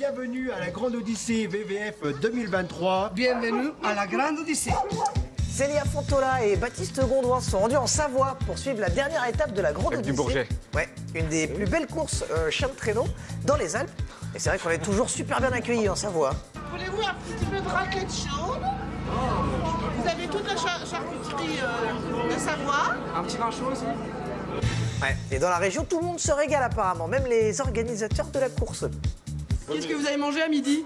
bienvenue à la Grande Odyssée VVF 2023. Bienvenue à la Grande Odyssée. Célia Fontola et Baptiste Gondouin sont rendus en Savoie pour suivre la dernière étape de la Grande Odyssée. Du Bourget. Ouais, une des plus belles courses chien de traîneau dans les Alpes. Et c'est vrai qu'on est toujours super bien accueillis en Savoie. Voulez-vous un petit peu de raclette chaude? Vous avez toute la charcuterie de Savoie. Un petit vin chaud aussi. Ouais. Et dans la région, tout le monde se régale apparemment, même les organisateurs de la course. Qu'est-ce que vous avez mangé à midi?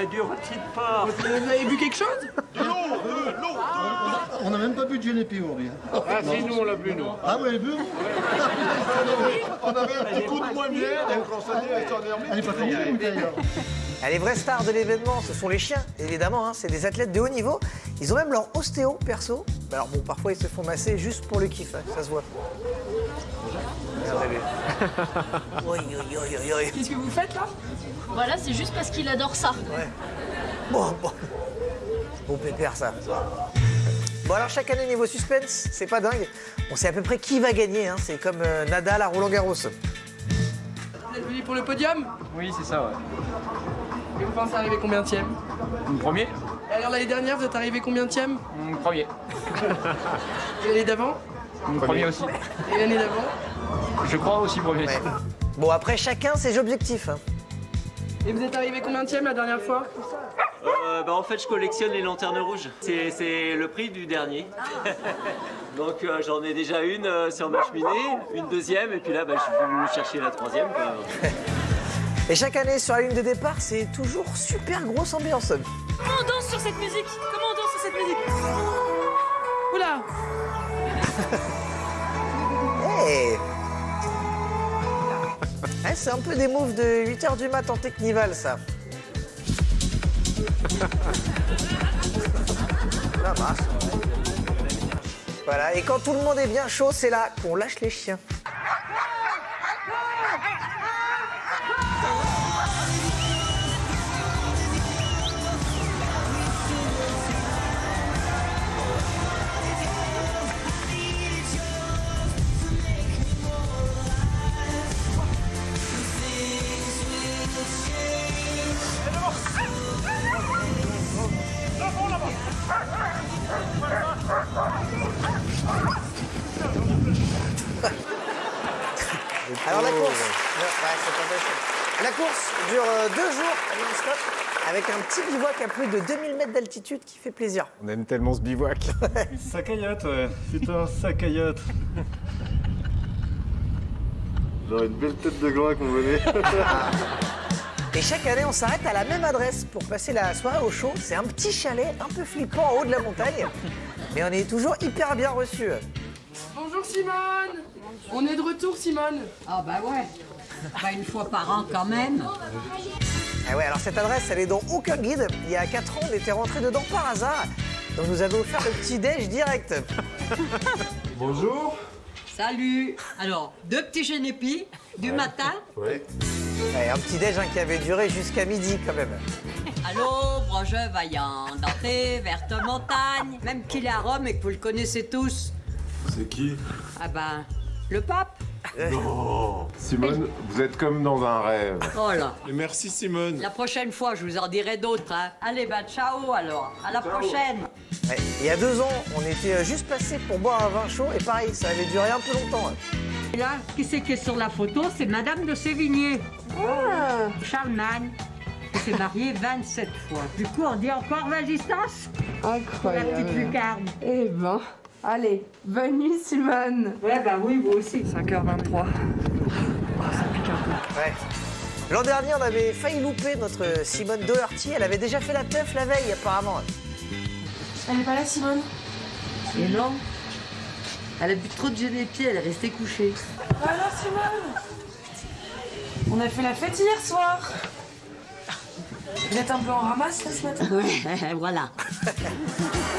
Du rôti de porc. Vous avez bu quelque chose? On n'a même pas bu de GNP aujourd'hui. Ah si, nous on l'a bu, nous. Ah ouais, bu. On avait un petit coup de moins bien, donc on s'est dit, Elle est pas tombée la bouteille alors. Ah, les vrais stars de l'événement, ce sont les chiens, évidemment. Hein, c'est des athlètes de haut niveau. Ils ont même leur ostéo perso. Alors bon, parfois ils se font masser juste pour le kiff, hein, ça se voit. Oi, oi, oi, oi, oi. Qu'est-ce que vous faites là? Voilà, c'est juste parce qu'il adore ça. Ouais. Bon. Bon pépère ça. Bon alors chaque année niveau suspense, c'est pas dingue. On sait à peu près qui va gagner, hein. C'est comme Nadal à Roland-Garros. Vous êtes venu pour le podium? Oui, c'est ça, ouais. Et vous pensez arriver combienième? Premier. Et alors l'année dernière, vous êtes arrivé combienième? Premier. Et l'année d'avant? Premier aussi. Et l'année d'avant? Je crois aussi premier. Ouais. Bon après chacun ses objectifs. Hein. Et vous êtes arrivé combienième la dernière fois? En fait, je collectionne les lanternes rouges. C'est le prix du dernier. Donc j'en ai déjà une sur ma cheminée, une deuxième, et puis là, je suis venu chercher la troisième. Et chaque année sur la ligne de départ, c'est toujours super grosse ambiance. Comment on danse sur cette musique? Comment on danse sur cette musique? Oula! Hey. Ouais, c'est un peu des moves de 8h du mat en Technival, ça. Ça marche. Voilà, et quand tout le monde est bien chaud, c'est là qu'on lâche les chiens. Alors la course, la course dure 2 jours non-stop avec un petit bivouac à plus de 2000 mètres d'altitude qui fait plaisir. On aime tellement ce bivouac. Sacayotte, ouais. Putain, sacayotte. J'aurais une belle tête de gras qu'on venait. Et chaque année, on s'arrête à la même adresse pour passer la soirée au chaud. C'est un petit chalet un peu flippant en haut de la montagne, mais on est toujours hyper bien reçus. Bonjour Simone! On est de retour Simone! Ah bah ouais, pas une fois par an quand même. Ah ouais, alors cette adresse, elle est dans aucun guide. Il y a 4 ans, on était rentrés dedans par hasard. Donc nous avons offert le petit déj direct. Bonjour. Salut. Alors, 2 petits génépis du matin. Ouais. Ouais, un petit déj qui avait duré jusqu'à midi quand même. Allô, broche vaillant, d'entrée, verte montagne. Même qu'il est à Rome et que vous le connaissez tous. C'est qui? Ah ben, le pape. Non. Simone, vous êtes comme dans un rêve. Oh là. Et merci Simone. La prochaine fois, je vous en dirai d'autres. Hein. Allez, bah ciao alors. À la prochaine. Ouais, il y a 2 ans, on était juste passés pour boire un vin chaud et pareil, ça avait duré un peu longtemps. Et là, qui c'est qui est sur la photo? C'est Madame de Sévigné. Charlemagne. Il s'est marié 27 fois. Du coup, on dit encore résistance? Incroyable. La petite lucarne. Eh ben, allez, bonne nuit Simone. Ouais, bah oui, vous aussi. 5h23. Ouais. L'an dernier, on avait failli louper notre Simone Doherty. Elle avait déjà fait la teuf la veille, apparemment. Elle est pas là Simone? Et non. Elle a bu trop de génépieds, elle est restée couchée. Alors Simone, on a fait la fête hier soir. Vous êtes un peu en ramasse là ce matin? Ouais, voilà.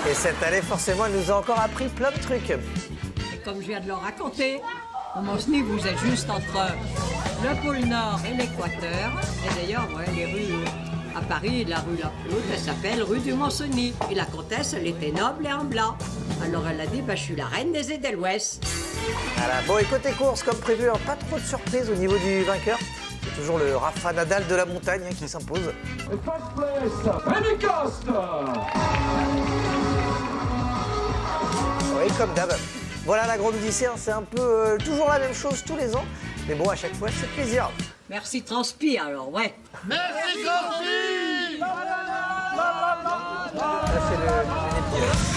Et cette année, forcément, elle nous a encore appris plein de trucs. Et comme je viens de le raconter, au Mont-Cenis, vous êtes juste entre le pôle Nord et l'équateur. Et d'ailleurs, ouais, les rues à Paris, la rue la plus haute, elle s'appelle rue du Mont-Cenis. Et la comtesse, elle était noble et en blanc. Alors elle a dit, bah, je suis la reine des Edelweiss. Voilà. Bon, et côté course, comme prévu, hein, pas trop de surprises au niveau du vainqueur. Toujours le Rafa Nadal de la montagne hein, qui s'impose. First place, Pentecost. Oui, comme d'hab. Voilà la Grande Odyssée, hein, c'est un peu toujours la même chose tous les ans. Mais bon, à chaque fois, c'est plaisir. Merci Transpire, alors, ouais. Merci, Gordy. Ça, c'est le générique.